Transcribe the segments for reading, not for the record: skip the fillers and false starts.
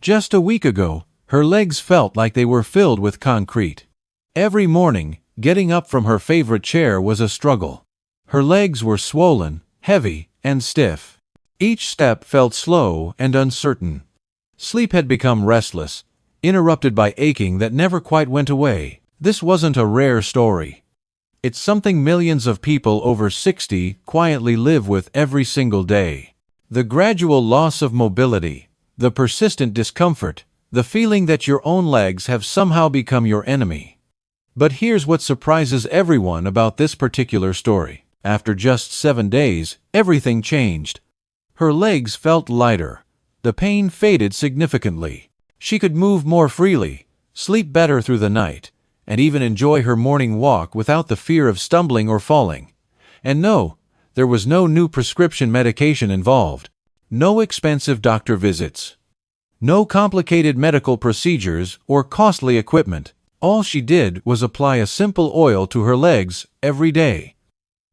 Just a week ago, her legs felt like they were filled with concrete. Every morning, getting up from her favorite chair was a struggle. Her legs were swollen, heavy, and stiff. Each step felt slow and uncertain. Sleep had become restless, interrupted by aching that never quite went away. This wasn't a rare story. It's something millions of people over 60 quietly live with every single day. The gradual loss of mobility, the persistent discomfort, the feeling that your own legs have somehow become your enemy. But here's what surprises everyone about this particular story. After just 7 days, everything changed. Her legs felt lighter. The pain faded significantly. She could move more freely, sleep better through the night, and even enjoy her morning walk without the fear of stumbling or falling. And no, there was no new prescription medication involved. No expensive doctor visits. No complicated medical procedures or costly equipment. All she did was apply a simple oil to her legs every day.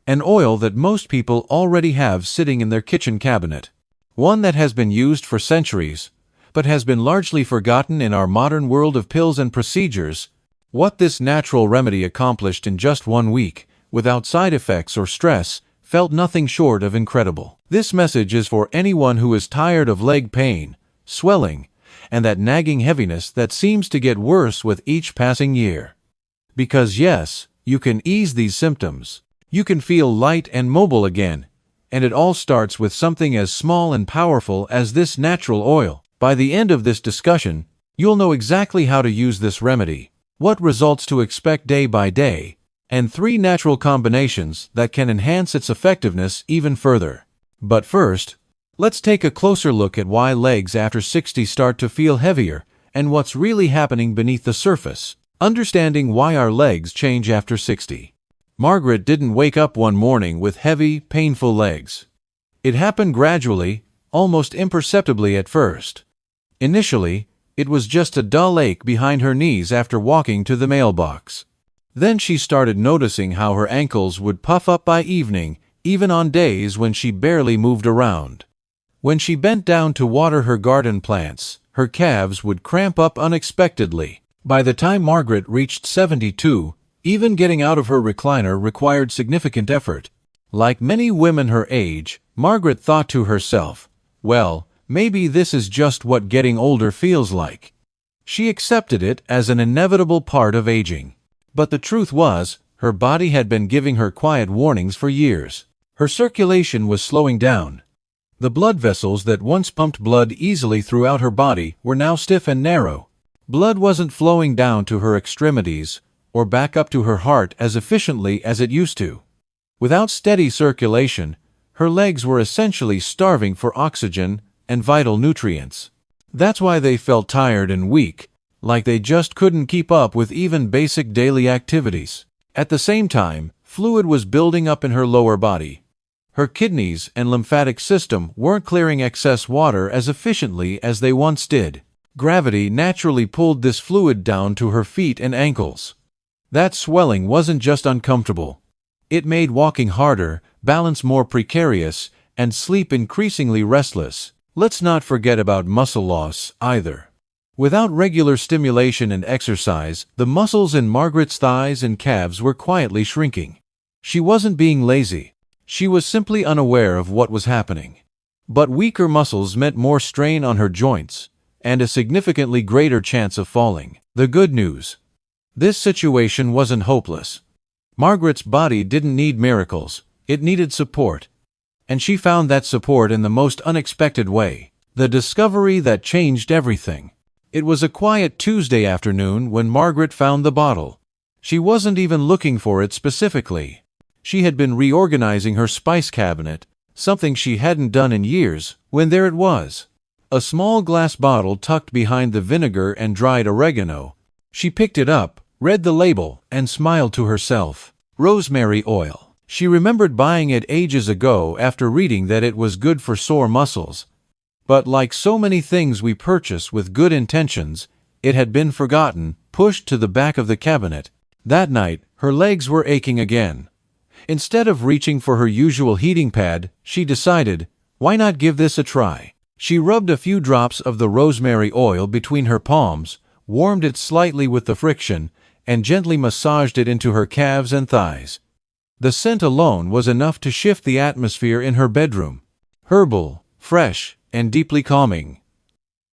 An oil that most people already have sitting in their kitchen cabinet. One that has been used for centuries, but has been largely forgotten in our modern world of pills and procedures. What this natural remedy accomplished in just 1 week, without side effects or stress, felt nothing short of incredible. This message is for anyone who is tired of leg pain, swelling, and that nagging heaviness that seems to get worse with each passing year. Because yes, you can ease these symptoms. You can feel light and mobile again, and it all starts with something as small and powerful as this natural oil. By the end of this discussion, you'll know exactly how to use this remedy, what results to expect day by day, and 3 natural combinations that can enhance its effectiveness even further. But first, let's take a closer look at why legs after 60 start to feel heavier and what's really happening beneath the surface. Understanding why our legs change after 60. Margaret didn't wake up one morning with heavy, painful legs. It happened gradually, almost imperceptibly at first. Initially, it was just a dull ache behind her knees after walking to the mailbox. Then she started noticing how her ankles would puff up by evening, even on days when she barely moved around. When she bent down to water her garden plants, her calves would cramp up unexpectedly. By the time Margaret reached 72, even getting out of her recliner required significant effort. Like many women her age, Margaret thought to herself, well, maybe this is just what getting older feels like. She accepted it as an inevitable part of aging. But the truth was, her body had been giving her quiet warnings for years. Her circulation was slowing down. The blood vessels that once pumped blood easily throughout her body were now stiff and narrow. Blood wasn't flowing down to her extremities or back up to her heart as efficiently as it used to. Without steady circulation, her legs were essentially starving for oxygen and vital nutrients. That's why they felt tired and weak, like they just couldn't keep up with even basic daily activities. At the same time, fluid was building up in her lower body. Her kidneys and lymphatic system weren't clearing excess water as efficiently as they once did. Gravity naturally pulled this fluid down to her feet and ankles. That swelling wasn't just uncomfortable. It made walking harder, balance more precarious, and sleep increasingly restless. Let's not forget about muscle loss, either. Without regular stimulation and exercise, the muscles in Margaret's thighs and calves were quietly shrinking. She wasn't being lazy. She was simply unaware of what was happening. But weaker muscles meant more strain on her joints, and a significantly greater chance of falling. The good news. This situation wasn't hopeless. Margaret's body didn't need miracles, it needed support. And she found that support in the most unexpected way. The discovery that changed everything. It was a quiet Tuesday afternoon when Margaret found the bottle. She wasn't even looking for it specifically. She had been reorganizing her spice cabinet, something she hadn't done in years, when there it was. A small glass bottle tucked behind the vinegar and dried oregano. She picked it up, read the label, and smiled to herself. Rosemary oil. She remembered buying it ages ago after reading that it was good for sore muscles. But like so many things we purchase with good intentions, it had been forgotten, pushed to the back of the cabinet. That night, her legs were aching again. Instead of reaching for her usual heating pad, she decided, why not give this a try? She rubbed a few drops of the rosemary oil between her palms, warmed it slightly with the friction, and gently massaged it into her calves and thighs. The scent alone was enough to shift the atmosphere in her bedroom. Herbal, fresh, and deeply calming.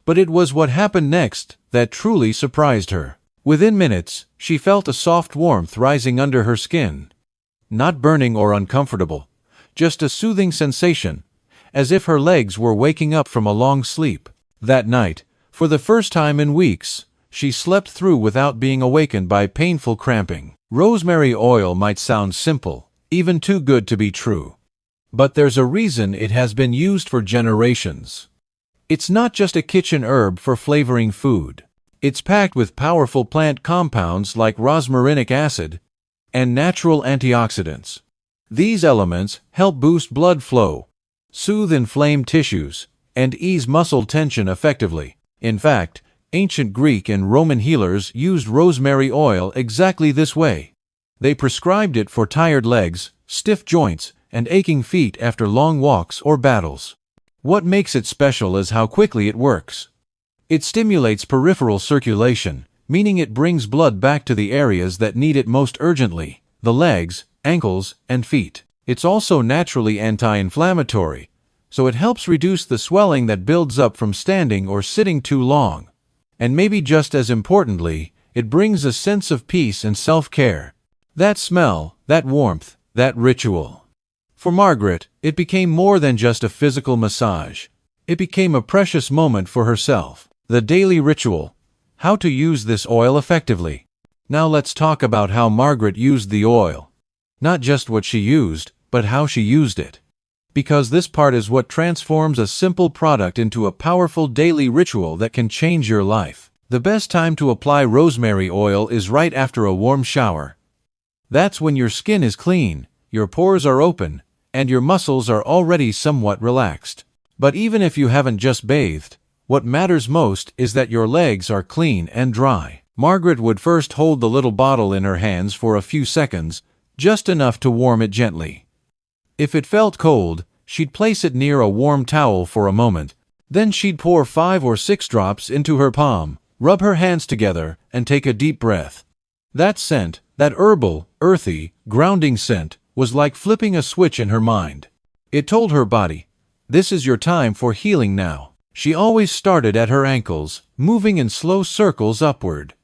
But it was what happened next that truly surprised her. Within minutes, she felt a soft warmth rising under her skin. Not burning or uncomfortable, just a soothing sensation, as if her legs were waking up from a long sleep. That night, for the first time in weeks, she slept through without being awakened by painful cramping. Rosemary oil might sound simple, even too good to be true. But there's a reason it has been used for generations. It's not just a kitchen herb for flavoring food. It's packed with powerful plant compounds like rosmarinic acid and natural antioxidants. These elements help boost blood flow, soothe inflamed tissues, and ease muscle tension effectively. In fact, ancient Greek and Roman healers used rosemary oil exactly this way. They prescribed it for tired legs, stiff joints, and aching feet after long walks or battles. What makes it special is how quickly it works. It stimulates peripheral circulation, meaning it brings blood back to the areas that need it most urgently: the legs, ankles, and feet. It's also naturally anti-inflammatory, so it helps reduce the swelling that builds up from standing or sitting too long. And maybe just as importantly, it brings a sense of peace and self-care. That smell, that warmth, that ritual. For Margaret, it became more than just a physical massage. It became a precious moment for herself. The daily ritual. How to use this oil effectively. Now let's talk about how Margaret used the oil. Not just what she used, but how she used it. Because this part is what transforms a simple product into a powerful daily ritual that can change your life. The best time to apply rosemary oil is right after a warm shower. That's when your skin is clean, your pores are open, and your muscles are already somewhat relaxed. But even if you haven't just bathed, what matters most is that your legs are clean and dry. Margaret would first hold the little bottle in her hands for a few seconds, just enough to warm it gently. If it felt cold, she'd place it near a warm towel for a moment. Then she'd pour 5 or 6 drops into her palm, rub her hands together, and take a deep breath. That scent, that herbal, earthy, grounding scent, was like flipping a switch in her mind. It told her body, "This is your time for healing now." She always started at her ankles, moving in slow circles upward.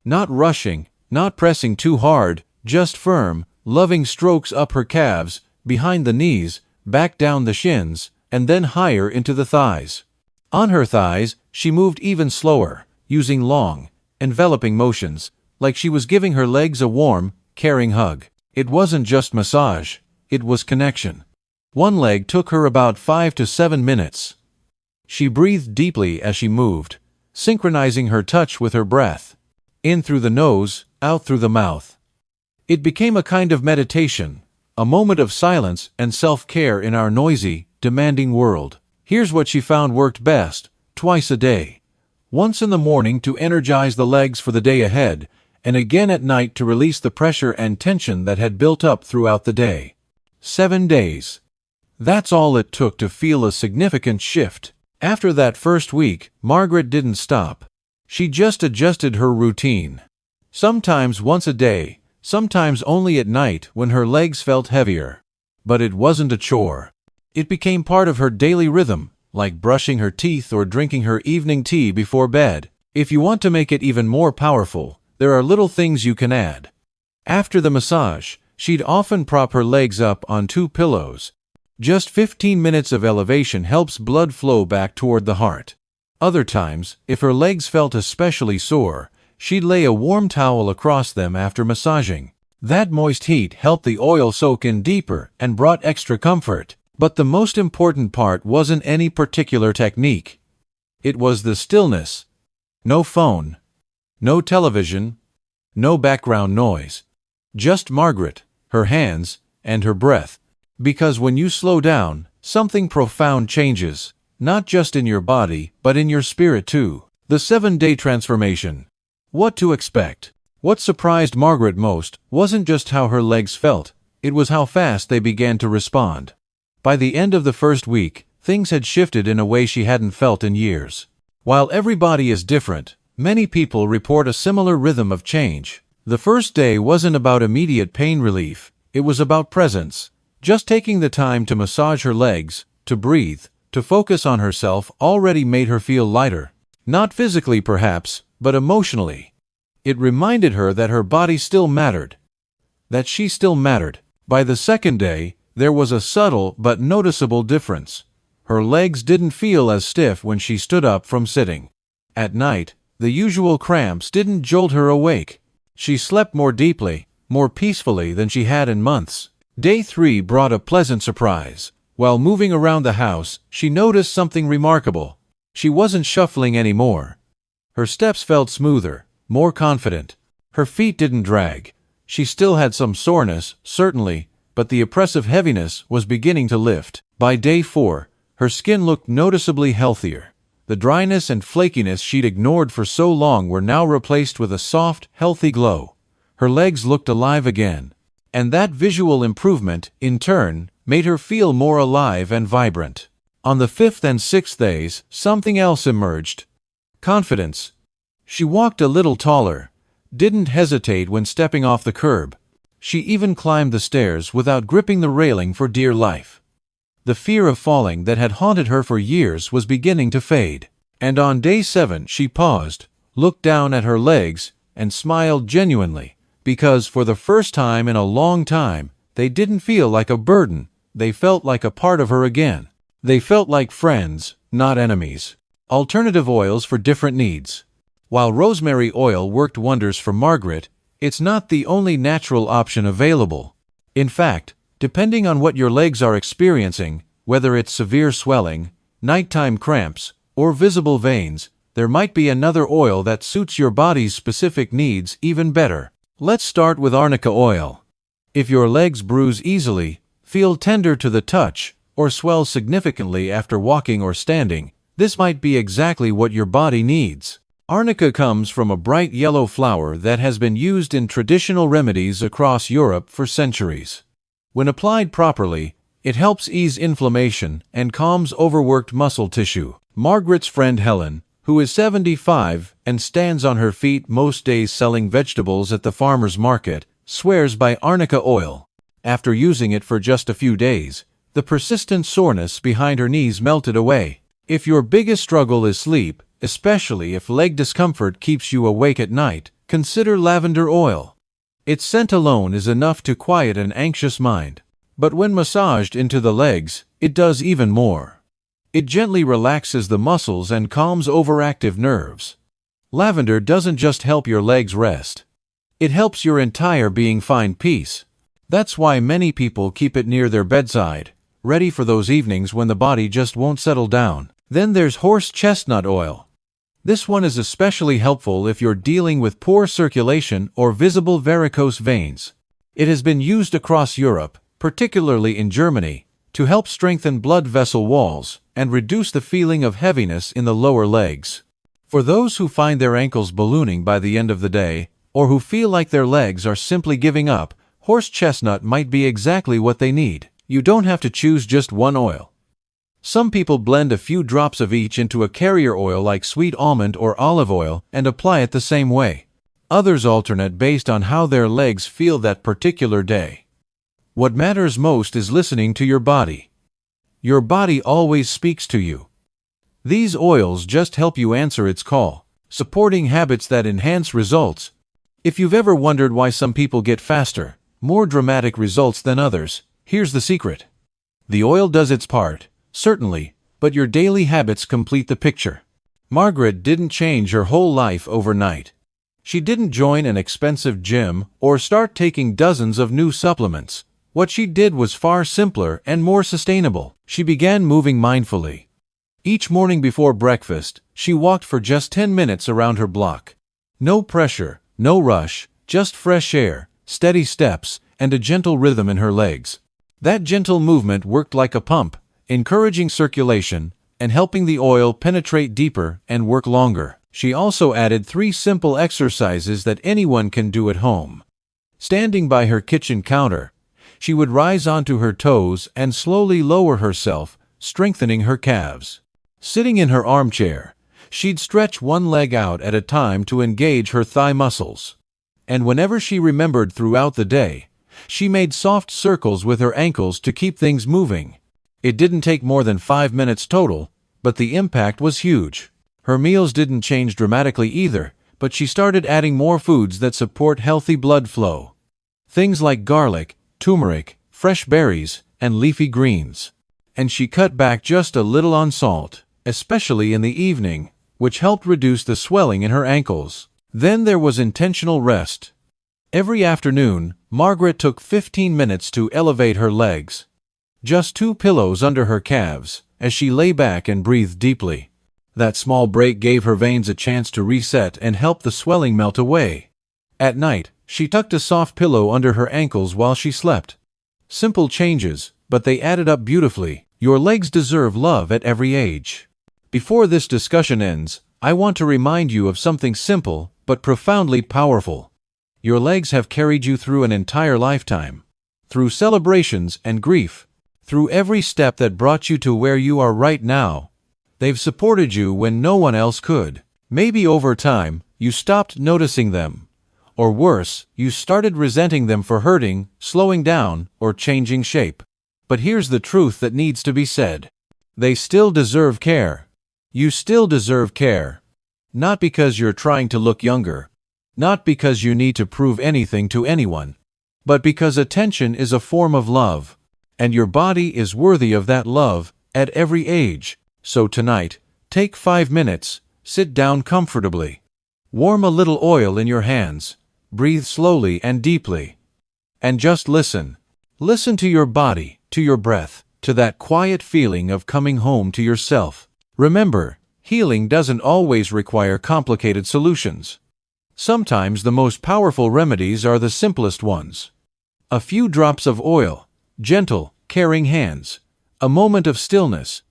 Not rushing, not pressing too hard, just firm, loving strokes up her calves, behind the knees, back down the shins, and then higher into the thighs. On her thighs, she moved even slower, using long, enveloping motions, like she was giving her legs a warm, caring hug. It wasn't just massage, it was connection. One leg took her about 5 to 7 minutes. She breathed deeply as she moved, synchronizing her touch with her breath. In through the nose, out through the mouth. It became a kind of meditation, a moment of silence and self-care in our noisy, demanding world. Here's what she found worked best: twice a day. Once in the morning to energize the legs for the day ahead, and again at night to release the pressure and tension that had built up throughout the day. 7 days. That's all it took to feel a significant shift. After that first week, Margaret didn't stop. She just adjusted her routine. Sometimes once a day, sometimes only at night when her legs felt heavier. But it wasn't a chore. It became part of her daily rhythm, like brushing her teeth or drinking her evening tea before bed. If you want to make it even more powerful, there are little things you can add. After the massage, she'd often prop her legs up on 2 pillows. Just 15 minutes of elevation helps blood flow back toward the heart. Other times, if her legs felt especially sore, she'd lay a warm towel across them after massaging. That moist heat helped the oil soak in deeper and brought extra comfort. But the most important part wasn't any particular technique. It was the stillness. No phone. No television. No background noise. Just Margaret, her hands, and her breath. Because when you slow down, something profound changes, not just in your body, but in your spirit too. The 7-day transformation. What to expect? What surprised Margaret most wasn't just how her legs felt, it was how fast they began to respond. By the end of the first week, things had shifted in a way she hadn't felt in years. While every body is different, many people report a similar rhythm of change. The first day wasn't about immediate pain relief, it was about presence. Just taking the time to massage her legs, to breathe, to focus on herself already made her feel lighter. Not physically perhaps, but emotionally. It reminded her that her body still mattered. That she still mattered. By the second day, there was a subtle but noticeable difference. Her legs didn't feel as stiff when she stood up from sitting. At night, the usual cramps didn't jolt her awake. She slept more deeply, more peacefully than she had in months. Day 3 brought a pleasant surprise. While moving around the house, she noticed something remarkable. She wasn't shuffling anymore. Her steps felt smoother, more confident. Her feet didn't drag. She still had some soreness, certainly, but the oppressive heaviness was beginning to lift. By day 4, her skin looked noticeably healthier. The dryness and flakiness she'd ignored for so long were now replaced with a soft, healthy glow. Her legs looked alive again. And that visual improvement, in turn, made her feel more alive and vibrant. On the 5th and 6th days, something else emerged. Confidence. She walked a little taller, didn't hesitate when stepping off the curb. She even climbed the stairs without gripping the railing for dear life. The fear of falling that had haunted her for years was beginning to fade. And on day 7 she paused, looked down at her legs, and smiled genuinely, because for the first time in a long time, they didn't feel like a burden, they felt like a part of her again. They felt like friends, not enemies. Alternative oils for different needs. While rosemary oil worked wonders for Margaret, it's not the only natural option available. In fact, depending on what your legs are experiencing, whether it's severe swelling, nighttime cramps, or visible veins, there might be another oil that suits your body's specific needs even better. Let's start with arnica oil. If your legs bruise easily, feel tender to the touch, or swell significantly after walking or standing, this might be exactly what your body needs. Arnica comes from a bright yellow flower that has been used in traditional remedies across Europe for centuries. When applied properly, it helps ease inflammation and calms overworked muscle tissue. Margaret's friend Helen, who is 75 and stands on her feet most days selling vegetables at the farmer's market, swears by arnica oil. After using it for just a few days, the persistent soreness behind her knees melted away. If your biggest struggle is sleep, especially if leg discomfort keeps you awake at night, consider lavender oil. Its scent alone is enough to quiet an anxious mind. But when massaged into the legs, it does even more. It gently relaxes the muscles and calms overactive nerves. Lavender doesn't just help your legs rest. It helps your entire being find peace. That's why many people keep it near their bedside, ready for those evenings when the body just won't settle down. Then there's horse chestnut oil. This one is especially helpful if you're dealing with poor circulation or visible varicose veins. It has been used across Europe, particularly in Germany, to help strengthen blood vessel walls and reduce the feeling of heaviness in the lower legs. For those who find their ankles ballooning by the end of the day, or who feel like their legs are simply giving up, horse chestnut might be exactly what they need. You don't have to choose just one oil. Some people blend a few drops of each into a carrier oil like sweet almond or olive oil and apply it the same way. Others alternate based on how their legs feel that particular day. What matters most is listening to your body. Your body always speaks to you. These oils just help you answer its call, supporting habits that enhance results. If you've ever wondered why some people get faster, more dramatic results than others, here's the secret. The oil does its part, certainly, but your daily habits complete the picture. Margaret didn't change her whole life overnight. She didn't join an expensive gym or start taking dozens of new supplements. What she did was far simpler and more sustainable. She began moving mindfully. Each morning before breakfast, she walked for just 10 minutes around her block. No pressure, no rush, just fresh air, steady steps, and a gentle rhythm in her legs. That gentle movement worked like a pump, encouraging circulation and helping the oil penetrate deeper and work longer. She also added 3 simple exercises that anyone can do at home. Standing by her kitchen counter, she would rise onto her toes and slowly lower herself strengthening her calves. Sitting in her armchair, she'd stretch one leg out at a time to engage her thigh muscles. And whenever she remembered throughout the day, she made soft circles with her ankles to keep things moving. It didn't take more than 5 minutes total, but the impact was huge. Her meals didn't change dramatically either, but she started adding more foods that support healthy blood flow. Things like garlic, turmeric, fresh berries, and leafy greens. And she cut back just a little on salt, especially in the evening, which helped reduce the swelling in her ankles. Then there was intentional rest. Every afternoon, Margaret took 15 minutes to elevate her legs. Just 2 pillows under her calves, as she lay back and breathed deeply. That small break gave her veins a chance to reset and help the swelling melt away. At night, she tucked a soft pillow under her ankles while she slept. Simple changes, but they added up beautifully. Your legs deserve love at every age. Before this discussion ends, I want to remind you of something simple but profoundly powerful. Your legs have carried you through an entire lifetime. Through celebrations and grief. Through every step that brought you to where you are right now. They've supported you when no one else could. Maybe over time, you stopped noticing them. Or worse, you started resenting them for hurting, slowing down, or changing shape. But here's the truth that needs to be said. They still deserve care. You still deserve care. Not because you're trying to look younger. Not because you need to prove anything to anyone. But because attention is a form of love. And your body is worthy of that love, at every age. So tonight, take 5 minutes, sit down comfortably. Warm a little oil in your hands. Breathe slowly and deeply. And just listen. Listen to your body, to your breath, to that quiet feeling of coming home to yourself. Remember, healing doesn't always require complicated solutions. Sometimes the most powerful remedies are the simplest ones. A few drops of oil, gentle, caring hands, a moment of stillness,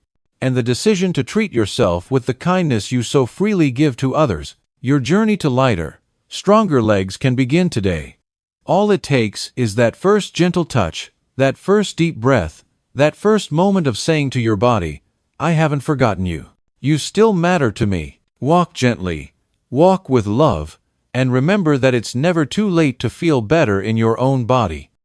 and the decision to treat yourself with the kindness you so freely give to others. Your journey to lighter, stronger legs can begin today. All it takes is that first gentle touch, that first deep breath, that first moment of saying to your body, I haven't forgotten you. You still matter to me. Walk gently, walk with love, and remember that it's never too late to feel better in your own body.